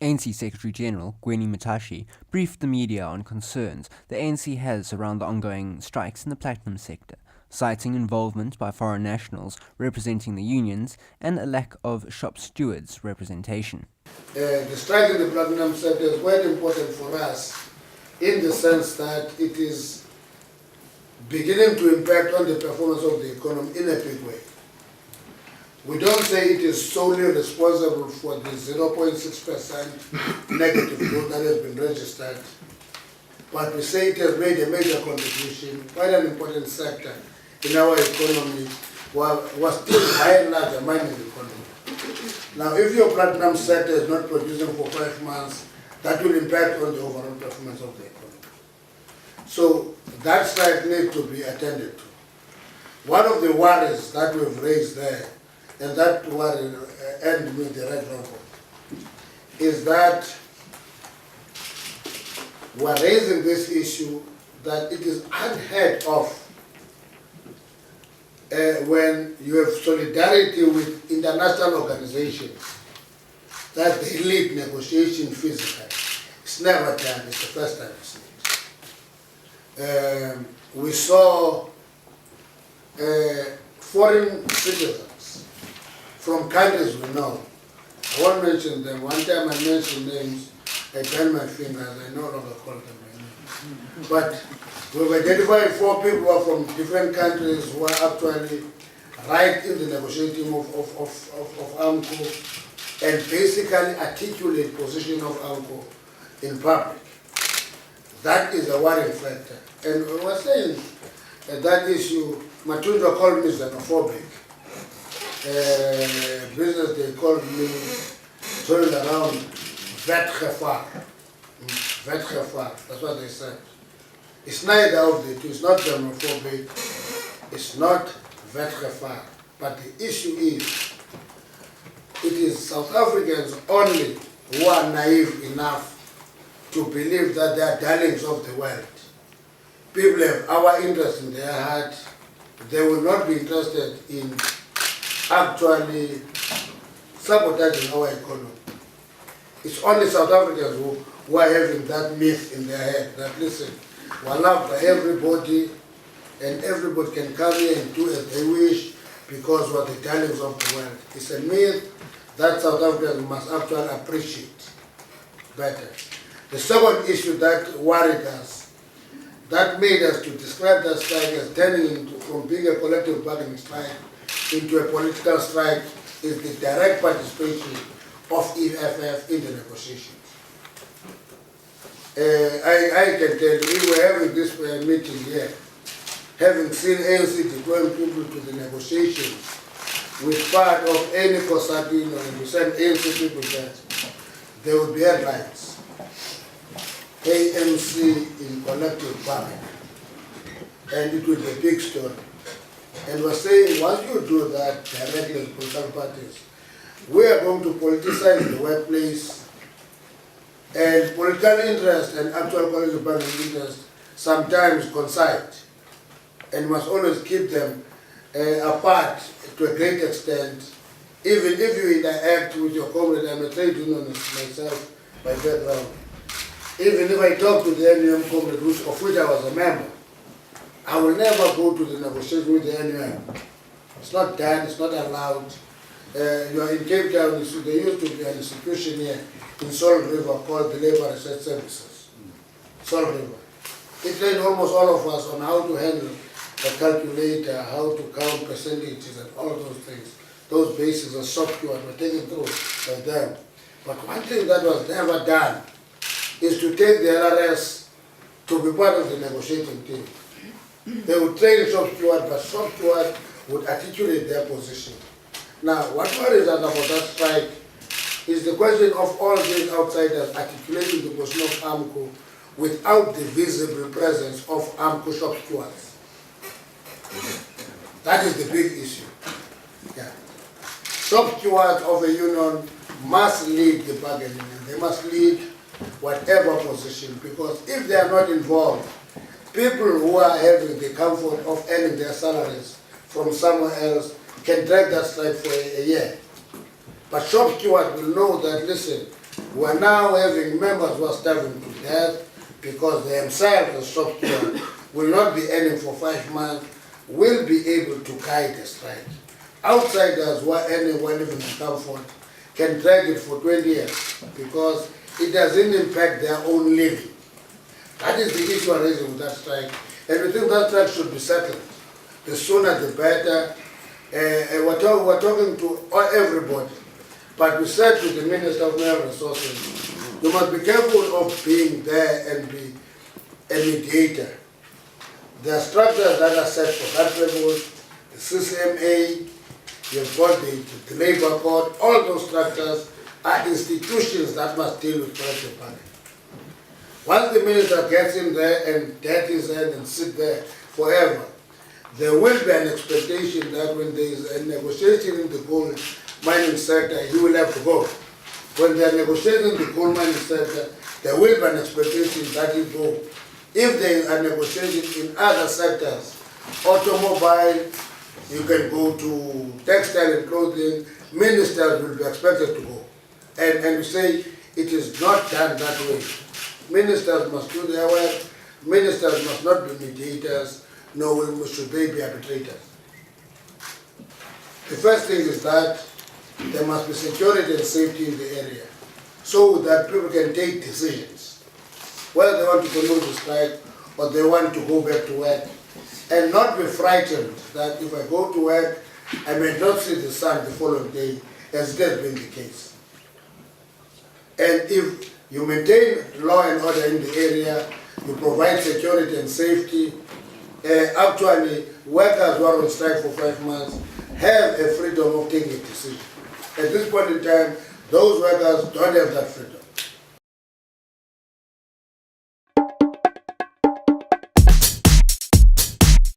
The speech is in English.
ANC Secretary-General Gwede Mantashe briefed the media on concerns the ANC has around the ongoing strikes in the platinum sector, citing involvement by foreign nationals representing the unions and a lack of shop stewards representation. The strike in the platinum sector is quite important for us in the sense that it is beginning to impact on the performance of the economy in a big way. We don't say it is solely responsible for the 0.6% negative growth that has been registered, but we say it has made a major contribution, quite an important sector in our economy, was still by and large a mining economy. Now, if your platinum sector is not producing for 5 months, that will impact on the overall performance of the economy. So that strike needs to be attended to. One of the worries that we've raised there, and that worry end with the red report, is that we're raising this issue that it is unheard of when you have solidarity with international organizations that they lead negotiation physically. It's never done, it's the first time it's done. We saw foreign citizens from countries we know. I won't mention them. One time I mentioned names, I burned my fingers, I no longer call them by name. But we've identified 4 people who are from different countries who are actually right in the negotiating of AMCO and basically articulate position of AMCO in public. That is a worrying factor. And we were saying that issue, Matunda called me xenophobic. Business, they called me, turned around, vetgevaar. Vetgevaar, that's what they said. It's neither of the two, it's not xenophobic, it's not vetgevaar. But the issue is, it is South Africans only who are naive enough to believe that they are darlings of the world. People have our interest in their heart. They will not be interested in actually sabotaging our economy. It's only South Africans who are having that myth in their head that, listen, we're loved by everybody and everybody can come here and do as they wish because we're the darlings of the world. It's a myth that South Africans must actually appreciate better. The second issue that worried us, that made us to describe that strike as turning from being a collective bargaining strike into a political strike, is the direct participation of EFF in the negotiations. I can tell you, we were having this meeting here, having seen ANC deploying people to the negotiations with part of any consulting, and we send ANC people there would be headlines. ANC in collective bargaining, and it will be a big story. And we're saying, once you do that directly with political parties, we are going to politicize the workplace, and political interest and actual collective bargaining interest sometimes coincide, and must always keep them apart to a great extent. Even if you interact with your comrade, I'm a trade unionist myself by background. Even if I talk to the NUM comrade, of which I was a member, I will never go to the negotiation with the NUM. It's not done, it's not allowed. You are in Cape Town, there used to be an institution here in Salt River called the Labour Research Services. Salt River. It trained almost all of us on how to handle a calculator, how to count percentages and all of those things. Those basics of software were taken through by them. But one thing that was never done is to take the LRS to be part of the negotiating team. They would train shop steward, but shop steward would articulate their position. Now, what worries us about that strike is the question of all these outsiders articulating the position of AMCO without the visible presence of AMCO shop stewards. That is the big issue. Yeah. Shop stewards of a union must lead the bargaining, and they must lead whatever position, because if they are not involved, people who are having the comfort of earning their salaries from somewhere else can drag that strike for a year. But shop steward will know that, listen, We are now having members who are starving to death because they themselves, as shop stewards, will not be earning for 5 months, will be able to guide the strike. Outsiders who are earning well even in comfort can drag it for 20 years because it doesn't impact their own living. That is the issue I'm raising with that strike. And we think that strike should be settled. The sooner the better. We're talking to everybody. But we said to the Minister of Mineral Resources, you must be careful of being there and be a mediator. There are structures that are set for that purpose, the CCMA, you've got the Labour Court, all those structures are institutions that must deal with collective bargaining. Once the minister gets in there and that his head and sit there forever, there will be an expectation that when there is a negotiation in the coal mining sector, he will have to go. When they are negotiating the coal mining sector, there will be an expectation that he go. If there is a negotiation in other sectors, automobile, you can go to textile and clothing, ministers will be expected to go. And we say it is not done that way. Ministers must do their work, ministers must not be mediators, nor should they be arbitrators. The first thing is that there must be security and safety in the area so that people can take decisions, whether they want to continue to strike or they want to go back to work, and not be frightened that if I go to work, I may not see the sun the following day, as it has been the case. And if you maintain law and order in the area, you provide security and safety, actually workers who are on strike for 5 months have a freedom of taking a decision. At this point in time, those workers don't have that freedom.